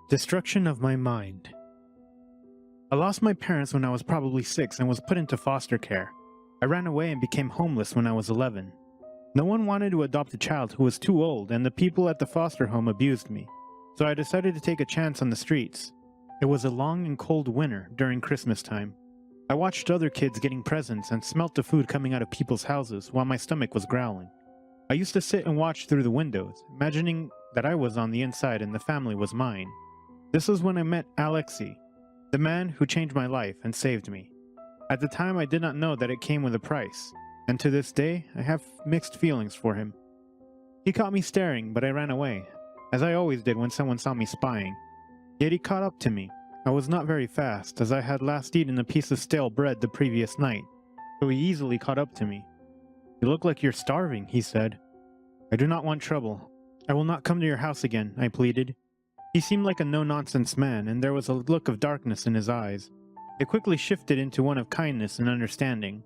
Destruction of my mind. I lost my parents when I was probably 6 and was put into foster care. I ran away and became homeless when I was 11. No one wanted to adopt a child who was too old, and the people at the foster home abused me. So I decided to take a chance on the streets. It was a long and cold winter during Christmas time. I watched other kids getting presents and smelt the food coming out of people's houses while my stomach was growling. I used to sit and watch through the windows, imagining that I was on the inside and the family was mine. This was when I met Alexei, the man who changed my life and saved me. At the time I did not know that it came with a price, and to this day I have mixed feelings for him. He caught me staring, but I ran away, as I always did when someone saw me spying. Yet he caught up to me. I was not very fast, as I had last eaten a piece of stale bread the previous night, so he easily caught up to me. "You look like you're starving," he said. "I do not want trouble. I will not come to your house again," I pleaded. He seemed like a no-nonsense man, and there was a look of darkness in his eyes. It quickly shifted into one of kindness and understanding.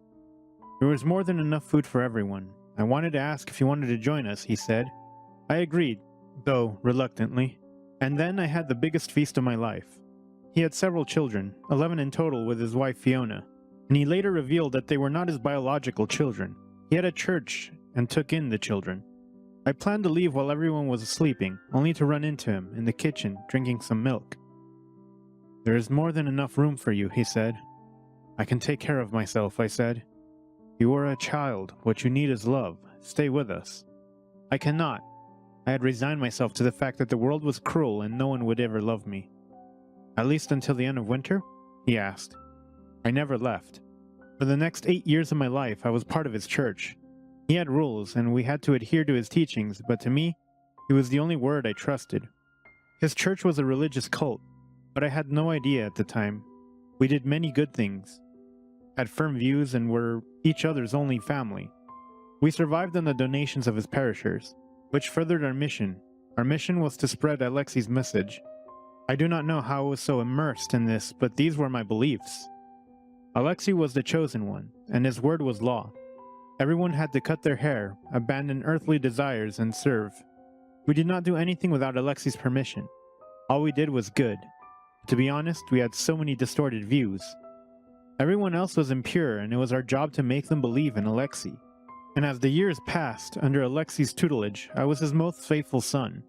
There was more than enough food for everyone. I wanted to ask if he wanted to join us, he said. I agreed, though reluctantly. And then I had the biggest feast of my life. He had several children, 11 in total with his wife Fiona, and he later revealed that they were not his biological children. He had a church and took in the children. I planned to leave while everyone was sleeping, only to run into him in the kitchen drinking some milk. "There is more than enough room for you," he said. "I can take care of myself," I said. "You are a child. What you need is love. Stay with us." I cannot. I had resigned myself to the fact that the world was cruel and no one would ever love me. "At least until the end of winter?" he asked. I never left. For the next 8 years of my life, I was part of his church. He had rules, and we had to adhere to his teachings, but to me, he was the only word I trusted. His church was a religious cult, but I had no idea at the time. We did many good things, had firm views, and were each other's only family. We survived on the donations of his parishioners, which furthered our mission. Our mission was to spread Alexei's message. I do not know how I was so immersed in this, but these were my beliefs. Alexei was the chosen one, and his word was law. Everyone had to cut their hair, abandon earthly desires, and serve. We did not do anything without Alexei's permission. All we did was good. To be honest, we had so many distorted views. Everyone else was impure, and it was our job to make them believe in Alexei. And as the years passed, under Alexei's tutelage, I was his most faithful son.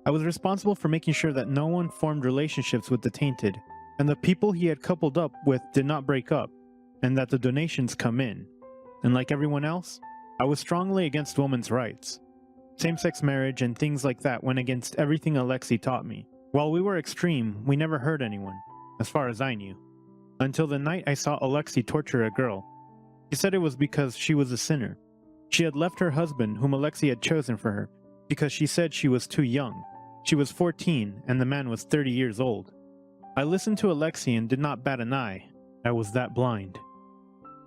I was responsible for making sure that no one formed relationships with the tainted, and the people he had coupled up with did not break up, and that the donations come in. And like everyone else, I was strongly against women's rights. Same-sex marriage and things like that went against everything Alexei taught me. While we were extreme, we never hurt anyone, as far as I knew. Until the night I saw Alexei torture a girl. He said it was because she was a sinner. She had left her husband, whom Alexei had chosen for her, because she said she was too young. She was 14, and the man was 30 years old. I listened to Alexei and did not bat an eye. I was that blind.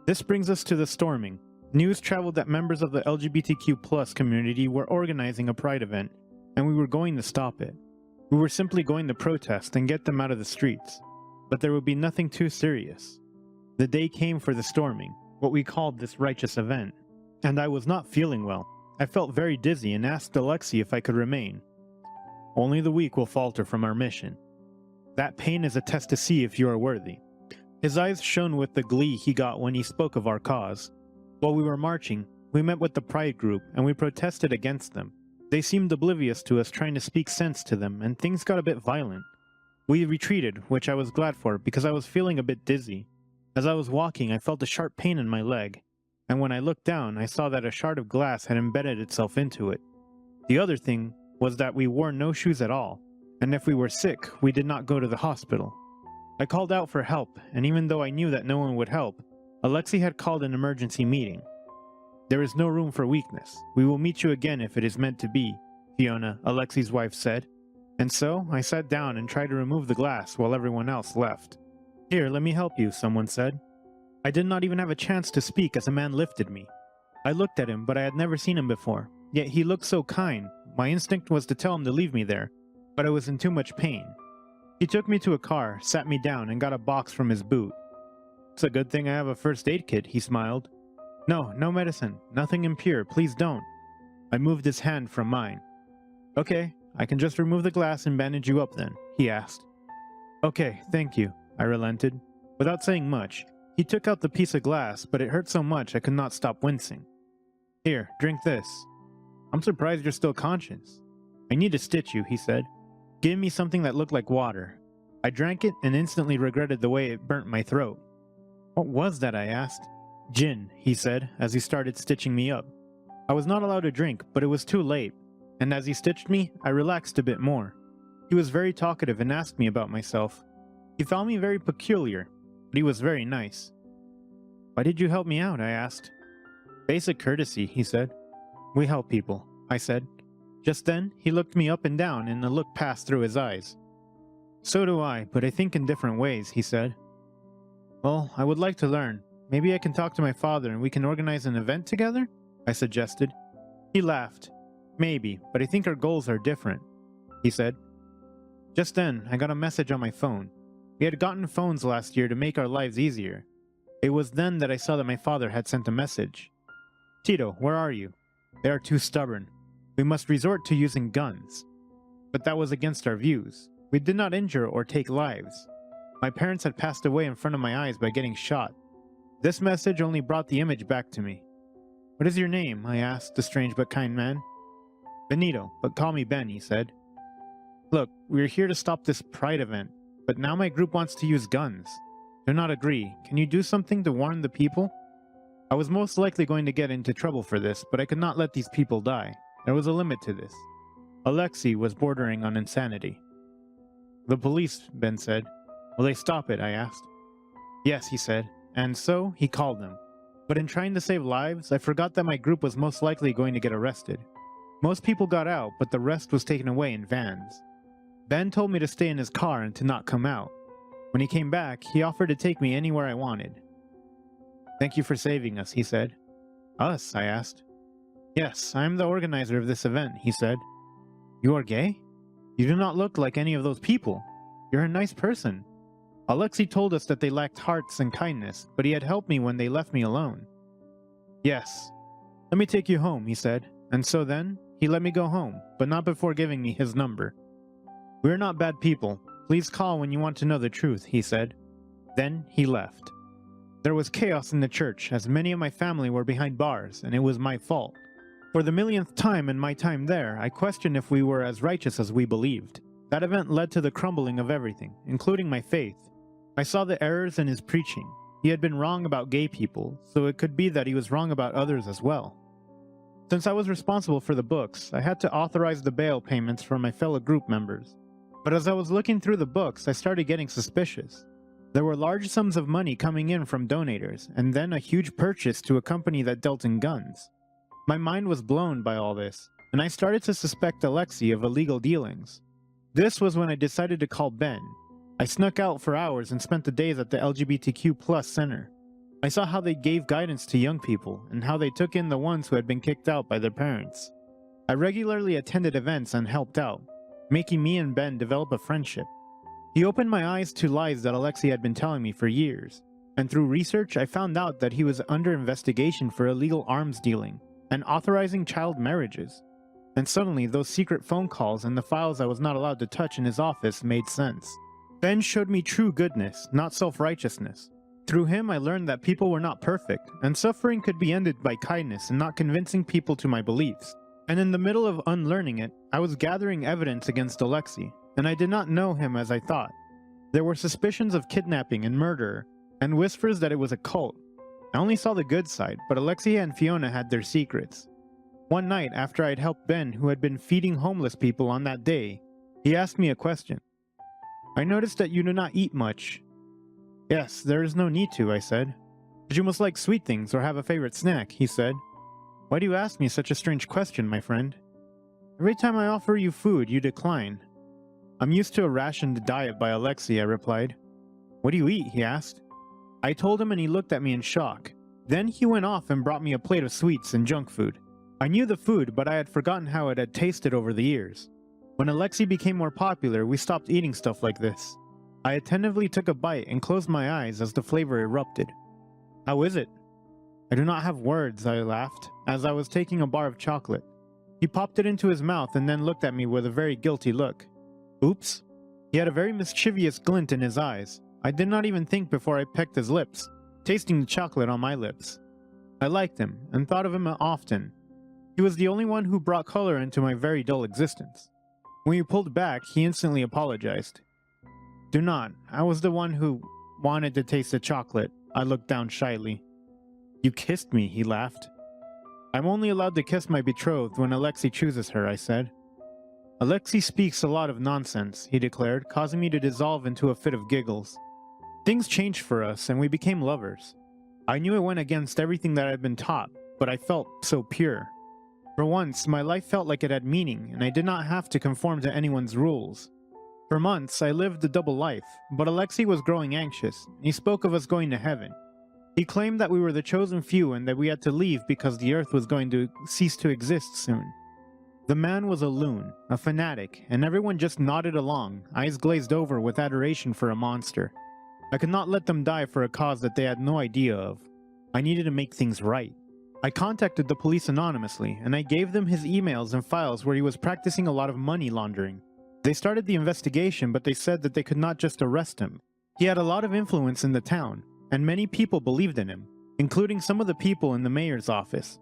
This brings us to the storming. News traveled that members of the LGBTQ+ community were organizing a pride event, and we were going to stop it. We were simply going to protest and get them out of the streets. But there would be nothing too serious. The day came for the storming, what we called this righteous event. And I was not feeling well. I felt very dizzy and asked Alexei if I could remain. "Only the weak will falter from our mission. That pain is a test to see if you are worthy." His eyes shone with the glee he got when he spoke of our cause. While we were marching, we met with the Pride group and we protested against them. They seemed oblivious to us trying to speak sense to them, and things got a bit violent. We retreated, which I was glad for because I was feeling a bit dizzy. As I was walking, I felt a sharp pain in my leg, and when I looked down, I saw that a shard of glass had embedded itself into it. The other thing was that we wore no shoes at all, and if we were sick, we did not go to the hospital. I called out for help, and even though I knew that no one would help, Alexei had called an emergency meeting. "There is no room for weakness. We will meet you again if it is meant to be," Fiona, Alexei's wife, said. And so, I sat down and tried to remove the glass while everyone else left. "Here, let me help you," someone said. I did not even have a chance to speak as a man lifted me. I looked at him, but I had never seen him before. Yet he looked so kind. My instinct was to tell him to leave me there, but I was in too much pain. He took me to a car, sat me down, and got a box from his boot. "It's a good thing I have a first aid kit," he smiled. "No, no medicine. Nothing impure. Please don't." I moved his hand from mine. "Okay, I can just remove the glass and bandage you up then, he asked. Okay, thank you, I relented. Without saying much, he took out the piece of glass, but it hurt so much I could not stop wincing. Here, drink this. I'm surprised you're still conscious. I need to stitch you, he said. Give me something that looked like water. I drank it and instantly regretted the way it burnt my throat. What was that, I asked. Gin, he said, as he started stitching me up. I was not allowed to drink, but it was too late, and as he stitched me, I relaxed a bit more. He was very talkative and asked me about myself. He found me very peculiar, but he was very nice. Why did you help me out, I asked. Basic courtesy, he said. We help people, I said. Just then, he looked me up and down and a look passed through his eyes. So do I, but I think in different ways, he said. Well, I would like to learn. Maybe I can talk to my father and we can organize an event together? I suggested. He laughed. Maybe, but I think our goals are different, he said. Just then, I got a message on my phone. We had gotten phones last year to make our lives easier. It was then that I saw that my father had sent a message. Tito, where are you? They are too stubborn. We must resort to using guns. But that was against our views. We did not injure or take lives. My parents had passed away in front of my eyes by getting shot. This message only brought the image back to me. What is your name? I asked the strange but kind man. Benito, but call me Ben, he said. Look, we are here to stop this pride event, but now my group wants to use guns. Do not agree. Can you do something to warn the people? I was most likely going to get into trouble for this, but I could not let these people die. There was a limit to this. Alexei was bordering on insanity. The police, Ben said. Will they stop it? I asked. Yes, he said, and so he called them. But in trying to save lives, I forgot that my group was most likely going to get arrested. Most people got out, but the rest was taken away in vans. Ben told me to stay in his car and to not come out. When he came back, he offered to take me anywhere I wanted. Thank you for saving us, he said. Us? I asked. Yes, I am the organizer of this event, he said. You are gay? You do not look like any of those people. You're a nice person. Alexei told us that they lacked hearts and kindness, but he had helped me when they left me alone. Yes. Let me take you home, he said, and so then, he let me go home, but not before giving me his number. We are not bad people. Please call when you want to know the truth, he said. Then he left. There was chaos in the church, as many of my family were behind bars, and it was my fault. For the millionth time in my time there, I questioned if we were as righteous as we believed. That event led to the crumbling of everything, including my faith. I saw the errors in his preaching. He had been wrong about gay people, so it could be that he was wrong about others as well. Since I was responsible for the books, I had to authorize the bail payments for my fellow group members. But as I was looking through the books, I started getting suspicious. There were large sums of money coming in from donators, and then a huge purchase to a company that dealt in guns. My mind was blown by all this, and I started to suspect Alexei of illegal dealings. This was when I decided to call Ben. I snuck out for hours and spent the days at the LGBTQ+ center. I saw how they gave guidance to young people, and how they took in the ones who had been kicked out by their parents. I regularly attended events and helped out, making me and Ben develop a friendship. He opened my eyes to lies that Alexei had been telling me for years, and through research I found out that he was under investigation for illegal arms dealing and authorizing child marriages. And suddenly those secret phone calls and the files I was not allowed to touch in his office made sense. Ben showed me true goodness, not self-righteousness. Through him I learned that people were not perfect, and suffering could be ended by kindness and not convincing people to my beliefs. And in the middle of unlearning it, I was gathering evidence against Alexei, and I did not know him as I thought. There were suspicions of kidnapping and murder, and whispers that it was a cult. I only saw the good side, but Alexei and Fiona had their secrets. One night, after I had helped Ben, who had been feeding homeless people on that day, he asked me a question. I noticed that you do not eat much. Yes, there is no need to, I said. But you must like sweet things or have a favorite snack, he said. Why do you ask me such a strange question, my friend? Every time I offer you food, you decline. I'm used to a rationed diet by Alexei, I replied. What do you eat? He asked. I told him and he looked at me in shock. Then he went off and brought me a plate of sweets and junk food. I knew the food, but I had forgotten how it had tasted over the years. When Alexei became more popular, we stopped eating stuff like this. I attentively took a bite and closed my eyes as the flavor erupted. How is it? I do not have words, I laughed, as I was taking a bar of chocolate. He popped it into his mouth and then looked at me with a very guilty look. Oops. He had a very mischievous glint in his eyes. I did not even think before I pecked his lips, tasting the chocolate on my lips. I liked him and thought of him often. He was the only one who brought color into my very dull existence. When he pulled back, he instantly apologized. Do not. I was the one who wanted to taste the chocolate. I looked down shyly. You kissed me, he laughed. I'm only allowed to kiss my betrothed when Alexei chooses her, I said. Alexei speaks a lot of nonsense, he declared, causing me to dissolve into a fit of giggles. Things changed for us, and we became lovers. I knew it went against everything that I had been taught, but I felt so pure. For once, my life felt like it had meaning, and I did not have to conform to anyone's rules. For months, I lived a double life, but Alexei was growing anxious. He spoke of us going to heaven. He claimed that we were the chosen few and that we had to leave because the earth was going to cease to exist soon. The man was a loon, a fanatic, and everyone just nodded along, eyes glazed over with adoration for a monster. I could not let them die for a cause that they had no idea of. I needed to make things right. I contacted the police anonymously, and I gave them his emails and files where he was practicing a lot of money laundering. They started the investigation, but they said that they could not just arrest him. He had a lot of influence in the town, and many people believed in him, including some of the people in the mayor's office.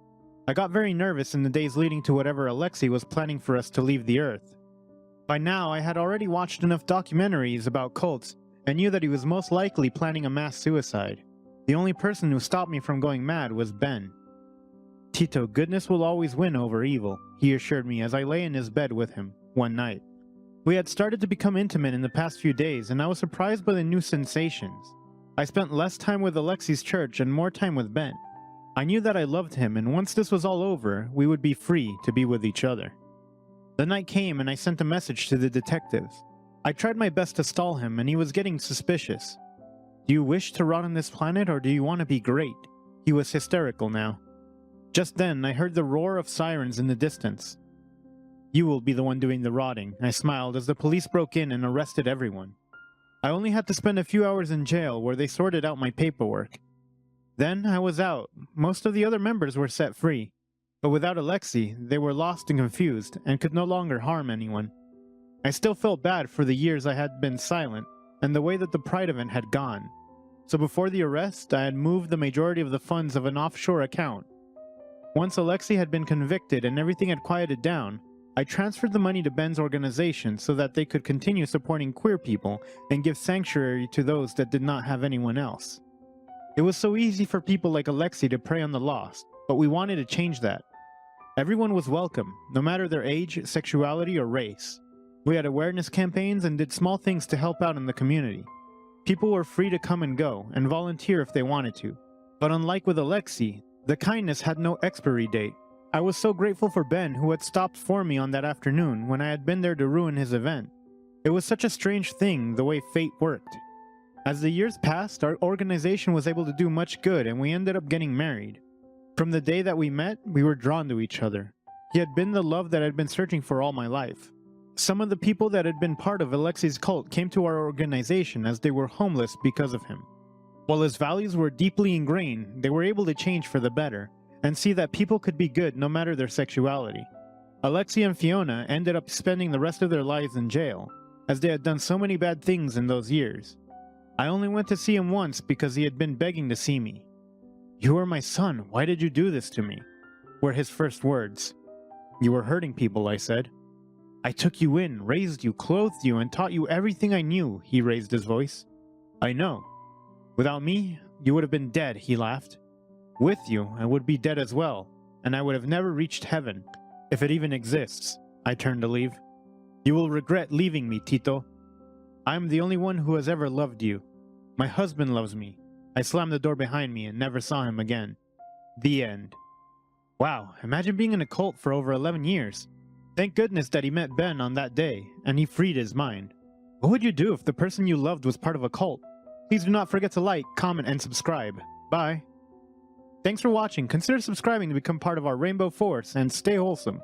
I got very nervous in the days leading to whatever Alexei was planning for us to leave the earth. By now, I had already watched enough documentaries about cults and knew that he was most likely planning a mass suicide. The only person who stopped me from going mad was Ben. Tito, goodness will always win over evil, he assured me as I lay in his bed with him, one night. We had started to become intimate in the past few days, and I was surprised by the new sensations. I spent less time with Alexei's church and more time with Ben. I knew that I loved him, and once this was all over, we would be free to be with each other. The night came and I sent a message to the detectives. I tried my best to stall him, and he was getting suspicious. Do you wish to rot on this planet, or do you want to be great? He was hysterical now. Just then, I heard the roar of sirens in the distance. You will be the one doing the rotting, I smiled as the police broke in and arrested everyone. I only had to spend a few hours in jail where they sorted out my paperwork. Then I was out. Most of the other members were set free. But without Alexei, they were lost and confused and could no longer harm anyone. I still felt bad for the years I had been silent and the way that the Pride event had gone. So before the arrest, I had moved the majority of the funds of an offshore account. Once Alexei had been convicted and everything had quieted down, I transferred the money to Ben's organization so that they could continue supporting queer people and give sanctuary to those that did not have anyone else. It was so easy for people like Alexei to prey on the lost, but we wanted to change that. Everyone was welcome, no matter their age, sexuality, or race. We had awareness campaigns and did small things to help out in the community. People were free to come and go and volunteer if they wanted to. But unlike with Alexei, the kindness had no expiry date. I was so grateful for Ben, who had stopped for me on that afternoon when I had been there to ruin his event. It was such a strange thing, the way fate worked. As the years passed, our organization was able to do much good and we ended up getting married. From the day that we met, we were drawn to each other. He had been the love that I'd been searching for all my life. Some of the people that had been part of Alexei's cult came to our organization as they were homeless because of him. While his values were deeply ingrained, they were able to change for the better and see that people could be good no matter their sexuality. Alexei and Fiona ended up spending the rest of their lives in jail, as they had done so many bad things in those years. I only went to see him once because he had been begging to see me. "You are my son, why did you do this to me?" were his first words. "You were hurting people," I said. "I took you in, raised you, clothed you, and taught you everything I knew," he raised his voice. "I know. Without me, you would have been dead," he laughed. "With you, I would be dead as well, and I would have never reached heaven, if it even exists." I turned to leave. "You will regret leaving me, Tito. I am the only one who has ever loved you. My husband loves me." I slammed the door behind me and never saw him again. The end. Wow, imagine being in a cult for over 11 years. Thank goodness that he met Ben on that day, and he freed his mind. What would you do if the person you loved was part of a cult? Please do not forget to like, comment, and subscribe. Bye. Thanks for watching. Consider subscribing to become part of our Rainbow Force, and stay wholesome.